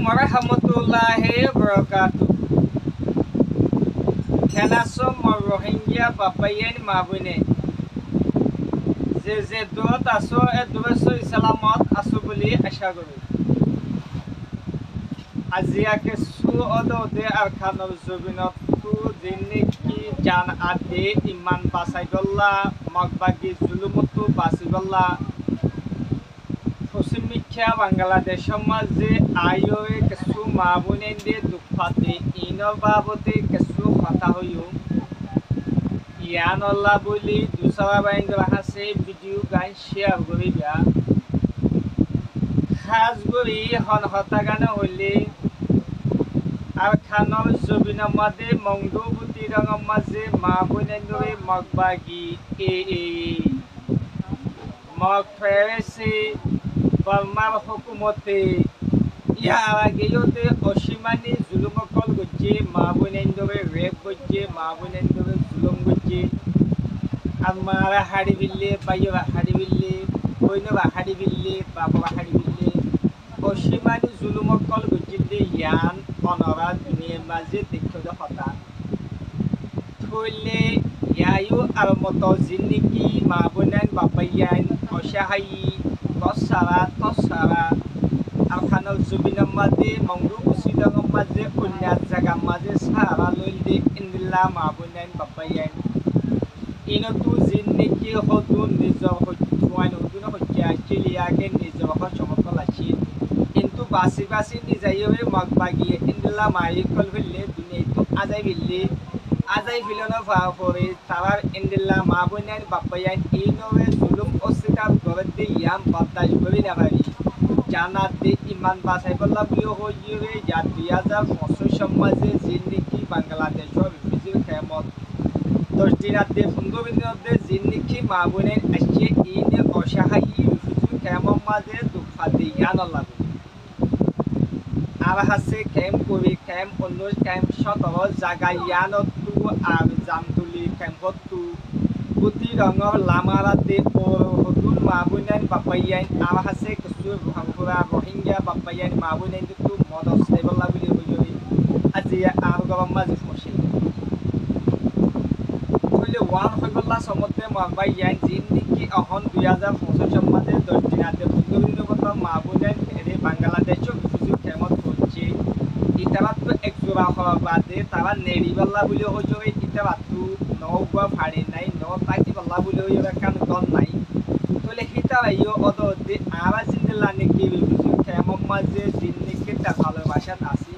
warahmatullahi wabarakatuh. Kenasum Rohingya Papayan Mabune. যে দূৰত আছো দূৰছো ইছলামত আছো বুলি আশা কৰো। আজিয়াকে সু অদে আরখানোর জবিনত তু জিন্নিকি জান আদে ইমান বাসাইগল্লা মগবাগি জুলুমতু বাসিগল্লা পশ্চিমিক্ষা বাংলাদেশ সমাজে আয়োয়ে কিছু মাবুনেন্দে দুঃখাতে ইনর বাবতে কিছু কথা হইও ইয়ানল্লা বলি দুসারা বাইন্দরা হাসে ভিডিও গান শেয়ার করিবা খাস করি হন হতাগানো হইলে আর খানর জবিনের মাঝে মংদুবতী রঙের মাঝে মা বোনেন্দরে মগবাগি মগ ফেরেছে বর্মার হুকুমতে ইয়ার আগেতে অসীমানি জুলুমকল গজ্জে মা বোনেন্দরে রেপ গজ্জে মা বোনেন্দরে জুলুম গজ্জে আর মারা হাড়ি বিল্লে বাইরা হাড়ি বিল্লে বইনরা হাড়ি বিল্লে বাবরা হাড়ি বিল্লে অসীমানি জুলুমকল গজ্জিলে ইয়ান অনরা দুনিয়ার মাঝে দেখতে হতা থইলে ইয়ায়ু আর মতো জিন্নিকি মা বোনান বাবাইয়ান অসহায়ী তসারা আর খানল জুবিনের মাঝে মংরু কুসিদর মাঝে অন্য জায়গার মাঝে সারা লইলে ইন্দিল্লা মা বোনান বাবাইয়ান ইনতু জিন্নিকি হতুন নিজর হতুয়ান হতুন হত্যা চিলিয়াকে নিজর চমকল আছে কিন্তু বাসি বাসি নিজাইয়ে মগবাগিয়ে ইন্দিল্লা মারি কল ফেললে দুনিয়াটো আজাই ফিলনো পরে তারার ইন্দিল্লা মা বোনান বাবাইয়ান ইনরে জুলুম অস্বীকার করে ইয়াম বদাস করি না পারি জানাত দে ইমান বাসাই বল্লা বুলিও হইয়ে যা 2025 সমাজে জিন্নিকি বাংলাদেশের রিফিউজি ক্যাম্পত 10 দিনাতে 15 দিনতে জিন্নিকি মা বোনান আসছে ইনে অসহায়ী রিফিউজি ক্যাম্পর মাঝে দুঃখাতে ইয়ানল্লা আর হাসে ক্যাম্প করি ক্যাম্প অন্য ক্যাম্প সতর জায়গা ইয়ানতু আর জামতুলি ক্যাম্পতু বুতি রঙর লামারাতে হতুন মা বোনান বাবাইয়ান আর হাসে কিছু ভাঙ্গুরা রোহিঙ্গা বাবাইয়ান মা বোনান তু মদস দেবলা বুলি হইলি আজি আর গরম মাঝে ফসে হইলে ওয়ান হইবলা সমতে বাবাইয়ান জিন্দিকি অহন 2025 সম্মাদে 10 দিনাতে 15 দিনের কথা মা বোনান এরে বাংলাদেশও রিফিউজি ক্যাম্পত পৌঁছে ইতারাতো একজোড়া হওয়া বাদে তারা নেড়িবাল্লা বুলি হইলে ইতারাতো নৌকা ফাড়ি নাই তাকি বল্লা বলে ওরা কান গল নাই তাহলে হিতারাইও অদতে আরা জিন্দিল্লা নাকি রিফিউজি ক্যাম্পর মাঝে জিন্নিকে তা ভালোবাসাত আছে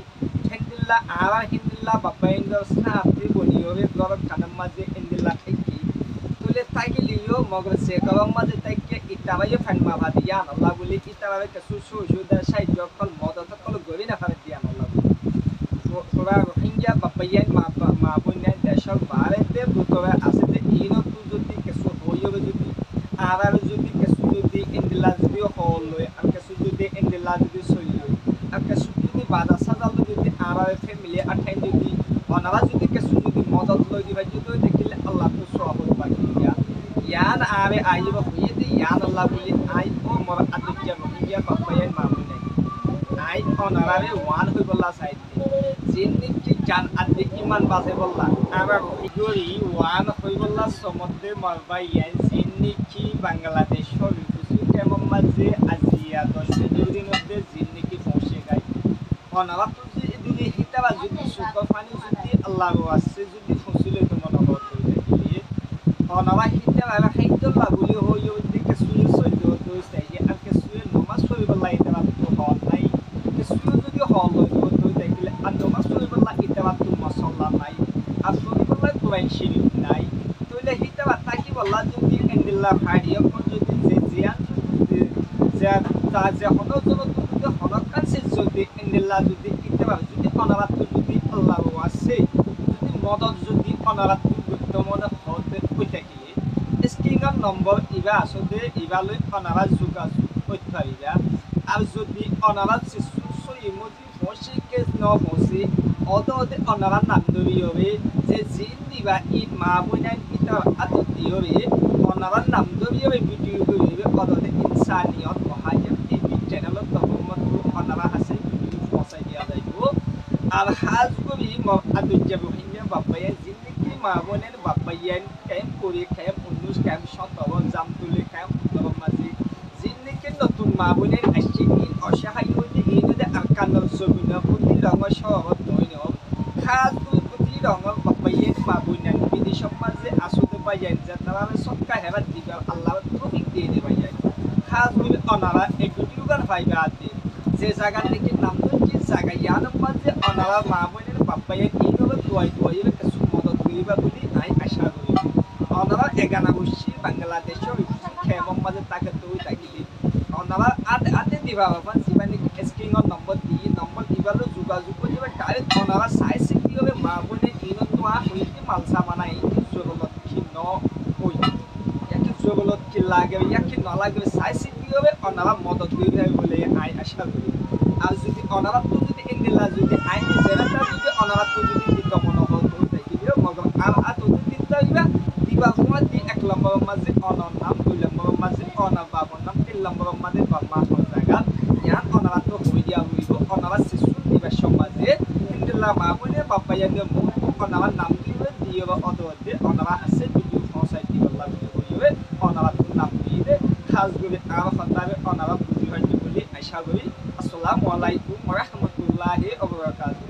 হিন্দিল্লা আরা হিন্দিল্লা বাবাইন্দর সাহাবি বনিওরে গরব কানের মাঝে ইন্দিল্লা থাকি তাহলে তাকি লিও মগর সে গরম মাঝে তাকে ইতারাইও ফানমা ভাদিয়া আল্লাহ বলে ইতারাই কিছু সুদা সাইজ কল মদত কল গরি না ফারে দিয়া আল্লাহ তোরা রোহিঙ্গা বাবাইয়ান মা বোনান দেশর বারেতে বুতরা আছে ইনতু যদি কিছু হইও যদি আর যদি কিছু যদি ইন্দিল্লা যদি হল লয় আর কিছু যদি ইন্দিল্লা যদি চলি লয় আর কিছু যদি বাধা সাজাল যদি আর ফ্যামিলি আঠাই যদি অনারা যদি কিছু যদি মদত লই দিবা যদি দেখিলে আল্লাহ তো সব বাকি ইয়ান আরে আইব হইয়ে দি ইয়ান আল্লাহ বলি আই ও মোর আদুজ্জা রোহিঙ্গা বাবাইয়ান মা বোনান আই অনারারে ওয়ান হইবলা সাইড জিন্নিকি জান আদে ইমান বাসে বললা আবার ইগরি ওয়ান হইবলা সমতে মারবাইয়ান জিন্নিকি বাংলাদেশ রিফিউজি ক্যাম্পর মাঝে আজিয়া 10 দিনের মধ্যে জিন্নিকি পৌঁছে গায় অনারা তো যদি হিতাবা যদি সুখ পানি যদি আল্লাহ আছে যদি ফসিলে তো মনে করতে দেখি অনারা হিতাবা খাইতলা বলি হইও দিকে সুয়ে সইতো দইছাই আর কে সুয়ে নমাজ পড়িবলা ইতাবা তো হল নাই কে সুয়ে যদি হল হইতো দেখিলে আর নমাজ পড়িবলা ইতাবা তো মাশাআল্লাহ নাই আর পড়িবলা কোরআন শরীফ নাই তাহলে হিতাবা তাকি বল্লা যদি ইন্দিল্লা ফাড়িও যদি যে জিয়ান যে হনো যদি হনক কাছে যদি ইন্দিল্লা যদি ইতাবা যদি অনারাত যদি আল্লাহ আছে যদি মদত যদি অনারাত গুরুত্বপূর্ণ হতে কইতাকিলে স্ক্রিনের নম্বর ইবা আসলে ইবালৈ অনারা যোগাযোগ করতে পারিবা আর যদি অনারা শিশু ইমোজি ফসি কেস ন ফসি অদে অনারা নাম ধরিবে যে জিন দিবা ই মা বোনান ইতার আত দিবে অনারা নাম ধরিবে ভিডিও করিবে অদে ইনসানিয়ত মহাজম এই চ্যানেলত তহমত অনারা আছে ভিডিও ফসাই আর হাজ করি আদুজ্জা রোহিঙ্গা বাপ্পাইয়া জিন্দিগি মা বোনের বাপ্পাইয়ান কায়েম করে কায়েম উন্নুস কায়েম শতব জাম তুলে কায়েম উত্তর মাঝে জিন্দিগি নতুন মা বোনের আসছে ইন অসহায় হইতে এই যদি আকানোর সবিনা প্রতি রঙের সহবত নয় খাজ করি প্রতি রঙের বাপ্পাইয়ান মা বোনের বিদেশ মাঝে আসতে পাইয়ান যে তারা সৎকা হেরাত দিবে আল্লাহ তৌফিক দিয়ে দেবে যায় খাজ করি অনারা একটু দিউগার ফাইবা আছে যে জায়গা থেকে নাম যে জায়গা ইয়ানোর মাঝে অনারা মা বোনের বাপ্পাইয়ান এইভাবে দুয়াই কিছু মদত করিবা বলি আই আশা করি অনারা এগানা বসছি বাংলাদেশের খেমম মাঝে তাকে তুই থাকিলি অনারা আতে দিবা বাবা জীবানি স্ক্রিনের নম্বর দিয়ে নম্বর দিবালো যোগাযোগ করিবা ডাইরেক্ট অনারা চাইছে কি হবে মা বোনের ইনত নোয়া হইতে মালসা মানাই জগলত খিন্ন হই একই জগলত কি লাগে ইয়াকি নলাগে চাইছে কি হবে অনারা মদত করিবে বলে আই আশা করি আর যদি অনারাত্ম যদি ইন্দিলা যদি আইন জেরাটা যদি অনারাত্ম যদি দিত মনোবল করে দেখি দিও মগর আর আত দিন দিবা দিবা সময় দি এক নম্বর মাঝে অনর নাম দুই নম্বর মাঝে অনা বাবন নাম তিন নম্বর মাঝে বাবা জায়গা ইয়ান অনারাত্ম হই দিয়া হইব অনারা শিশু দিবা সমাজে ইন্দিলা মা বলে বাবা ইয়াকে মুখ অনারা নাম দিবে দিও অদতে অনারা আছে ভিডিও পৌঁছাই দিব লাগে হইবে অনারাত্ম নাম দিয়ে খাস করে আর হতাবে অনারা বুঝি হইতে বলি আশা করি আসসালামু আলাইকুম ওয়া রাহমাতুল্লাহি ওয়া বারাকাতুহু